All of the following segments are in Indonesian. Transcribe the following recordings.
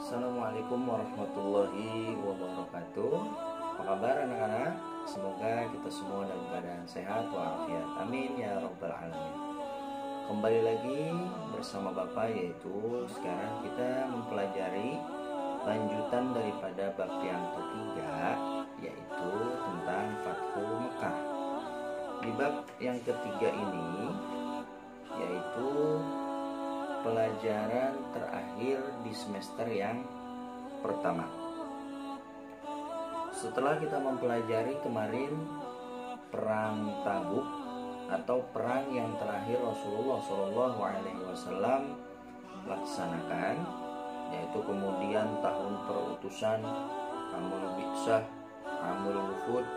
Assalamualaikum warahmatullahi wabarakatuh. Apa kabar anak-anak? Semoga kita semua dalam keadaan sehat walafiat. Amin ya rabbal alamin. Kembali lagi bersama Bapak, yaitu sekarang kita mempelajari lanjutan daripada bab yang ketiga, yaitu tentang Fathu Mekah. Di bab yang ketiga ini yaitu pelajaran terakhir di semester yang pertama. Setelah kita mempelajari kemarin perang Tabuk atau perang yang terakhir Rasulullah SAW laksanakan, yaitu kemudian tahun perutusan, Amul Bi'sah, Amul Wufud.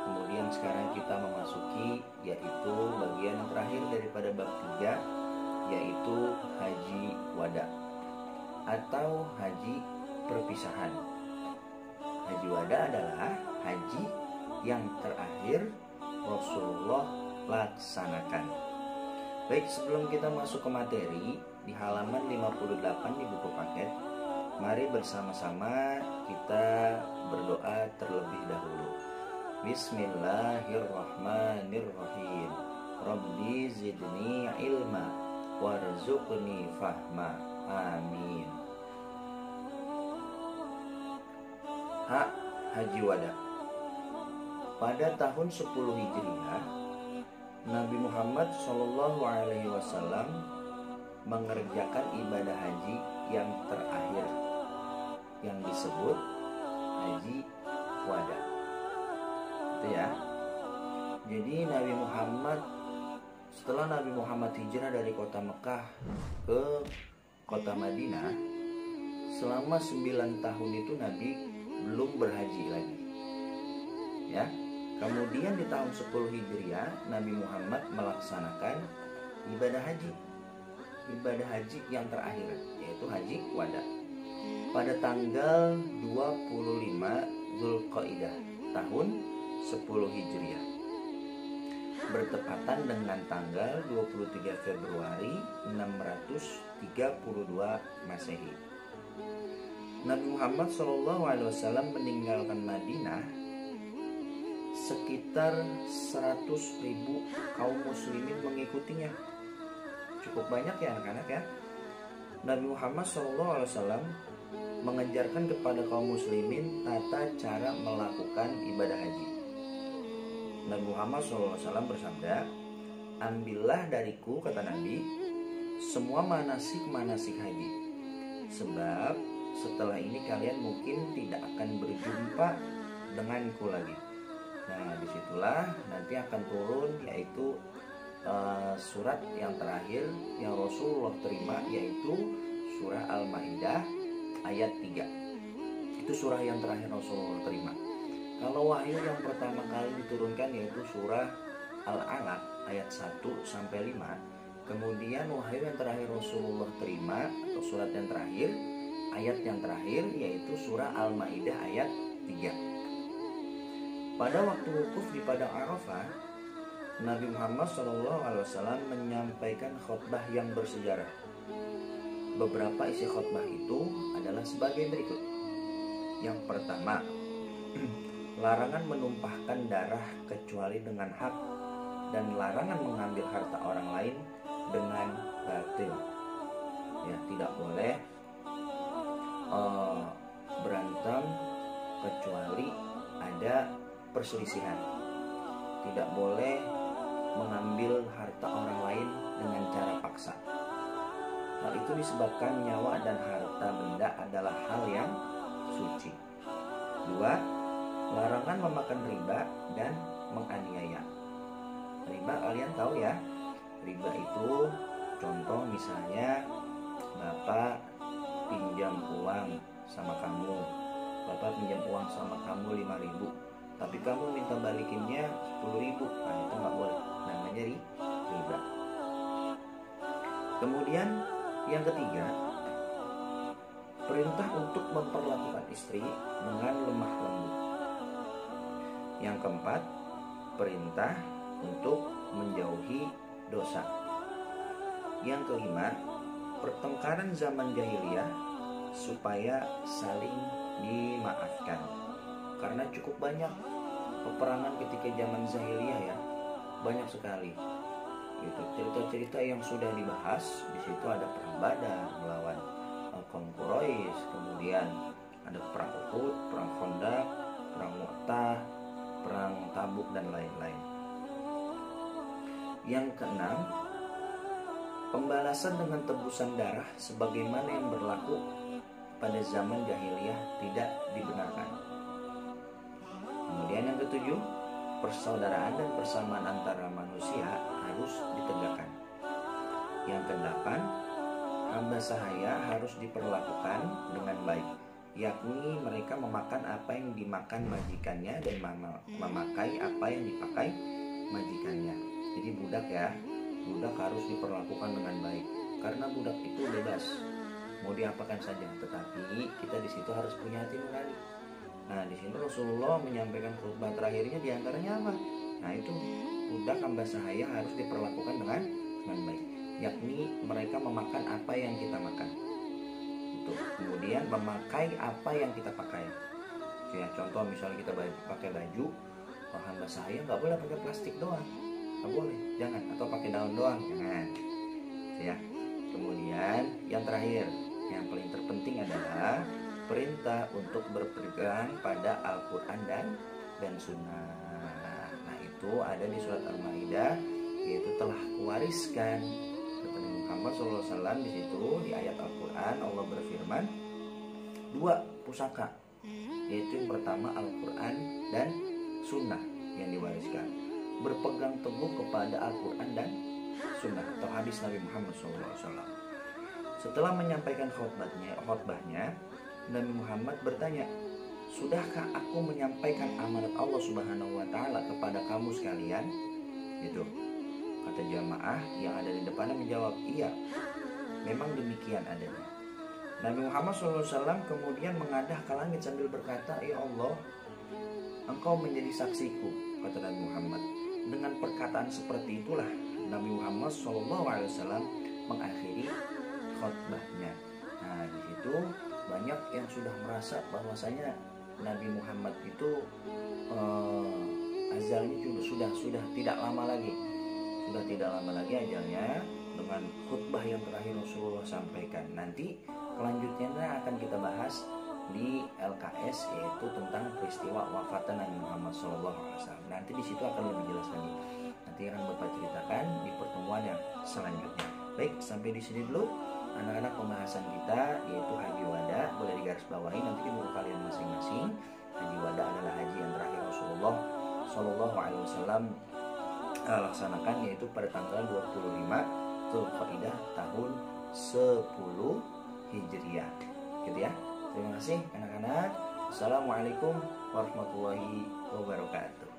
Kemudian sekarang kita memasuki yaitu bagian yang terakhir daripada bab 3, yaitu haji wada atau haji perpisahan. Haji wada adalah haji yang terakhir Rasulullah laksanakan. Baik, sebelum kita masuk ke materi di halaman 58 di buku paket, mari bersama-sama kita berdoa terlebih dahulu. Bismillahirrahmanirrahim. Rabbi zidni ilma warzuqni fahma. Amin. Haji wada. Pada tahun 10 Hijriah, Nabi Muhammad SAW mengerjakan ibadah haji yang terakhir yang disebut haji wada. Itu ya. Jadi setelah Nabi Muhammad hijrah dari kota Mekah ke kota Madinah, selama 9 tahun itu Nabi belum berhaji lagi. Ya. Kemudian di tahun 10 Hijriah, Nabi Muhammad melaksanakan ibadah haji. Ibadah haji yang terakhir, yaitu haji wada. Pada tanggal 25 Zulqaidah tahun 10 Hijriah, bertepatan dengan tanggal 23 Februari 632 Masehi. Nabi Muhammad SAW meninggalkan Madinah sekitar 100.000 kaum muslimin mengikutinya. Cukup banyak ya anak-anak ya. Nabi Muhammad SAW mengajarkan kepada kaum muslimin tata cara melakukan ibadah haji. Nabi Muhammad SAW bersabda, "Ambillah dariku," kata Nabi, "semua manasik-manasik haji. Sebab setelah ini kalian mungkin tidak akan berjumpa denganku lagi." Nah, disitulah nanti akan turun yaitu surat yang terakhir yang Rasulullah terima, yaitu surah Al-Maidah ayat 3. Itu surah yang terakhir Rasulullah terima. Kalau wahyu yang pertama kali diturunkan yaitu surah Al-Alaq ayat 1 sampai 5. Kemudian wahyu yang terakhir Rasulullah terima atau surat yang terakhir, ayat yang terakhir yaitu surah Al-Maidah ayat 3. Pada waktu wukuf di padang Arafah, Nabi Muhammad SAW menyampaikan khutbah yang bersejarah. Beberapa isi khutbah itu adalah sebagai berikut. Yang pertama, larangan menumpahkan darah kecuali dengan hak, dan larangan mengambil harta orang lain dengan batil. Ya, tidak boleh berantem kecuali ada perselisihan. Tidak boleh mengambil harta orang lain dengan cara paksa. Hal itu disebabkan nyawa dan harta benda adalah hal yang suci. 2. Larangan memakan riba dan menganiaya. Riba kalian tahu ya. Riba itu contoh misalnya Bapak pinjam uang sama kamu. Bapak pinjam uang sama kamu 5.000, tapi kamu minta balikinnya 10.000. Nah, itu nggak boleh. Namanya riba. Kemudian yang ketiga, perintah untuk memperlakukan istri dengan lemah lembut. Yang keempat, perintah untuk menjauhi dosa. Yang kelima, pertengkaran zaman jahiliyah supaya saling dimaafkan. Karena cukup banyak peperangan ketika zaman jahiliyah ya, banyak sekali. Itu cerita-cerita yang sudah dibahas. Di situ ada perang Badar melawan kaum Quraisy, kemudian ada perang Uhud, perang Khandaq, perang Mu'tah, perang Tabuk dan lain-lain. Yang keenam, pembalasan dengan tebusan darah sebagaimana yang berlaku pada zaman jahiliyah tidak dibenarkan. Kemudian yang ketujuh, persaudaraan dan persamaan antara manusia harus ditegakkan. Yang kedelapan, hamba sahaya harus diperlakukan dengan baik, yakni mereka memakan apa yang dimakan majikannya dan memakai apa yang dipakai majikannya. Jadi budak ya, budak harus diperlakukan dengan baik karena budak itu bebas mau diapakan saja, tetapi kita di situ harus punya hati nurani. Nah, di sini Rasulullah menyampaikan khutbah terakhirnya diantaranya apa? Nah, itu budak hamba sahaya harus diperlakukan dengan baik, yakni mereka memakan apa yang kita makan. Itu. Kemudian memakai apa yang kita pakai. Ya, contoh misalnya kita pakai baju, hamba sahaya nggak boleh pakai plastik doang, nggak boleh, jangan. Atau pakai daun doang, jangan. Ya. Kemudian yang terakhir, yang paling terpenting adalah perintah untuk berpegang pada Al-Quran dan Sunnah. Nah, itu ada di surat Al-Maidah, yaitu telah kuwariskan kepada Muhammad SAW. Di situ di ayat Al-Quran Allah berfirman dua pusaka, yaitu yang pertama Al-Quran dan Sunnah yang diwariskan. Berpegang teguh kepada Al-Quran dan Sunnah atau hadis Nabi Muhammad SAW. Setelah menyampaikan khutbahnya, Nabi Muhammad bertanya, sudahkah aku menyampaikan amanat Allah Subhanahu wa Ta'ala kepada kamu sekalian? Itu kata jamaah yang ada di depannya menjawab, iya, memang demikian adanya. Nabi Muhammad SAW kemudian mengadah ke langit sambil berkata, ya Allah, Engkau menjadi saksiku, kata Nabi Muhammad. Dengan perkataan seperti itulah Nabi Muhammad SAW mengakhiri khutbahnya. Nah, di situ banyak yang sudah merasa bahwasanya Nabi Muhammad itu ajalnya sudah tidak lama lagi, ajalnya dengan khutbah yang terakhir Rasulullah sampaikan. Nanti kelanjutannya akan kita bahas di LKS, yaitu tentang peristiwa wafatnya Nabi Muhammad SAW. Nanti di situ akan lebih jelas lagi. Nanti akan Bapak ceritakan di pertemuan yang selanjutnya. Baik, sampai di sini dulu anak-anak pembahasan kita, yaitu haji wada. Boleh digarisbawahi nanti menurut kalian masing-masing. Haji wada adalah haji yang terakhir Rasulullah SAW laksanakan, yaitu pada tanggal 25 Dzulqa'dah tahun 10 Hijriah. Gitu ya. Terima kasih anak-anak. Assalamualaikum warahmatullahi wabarakatuh.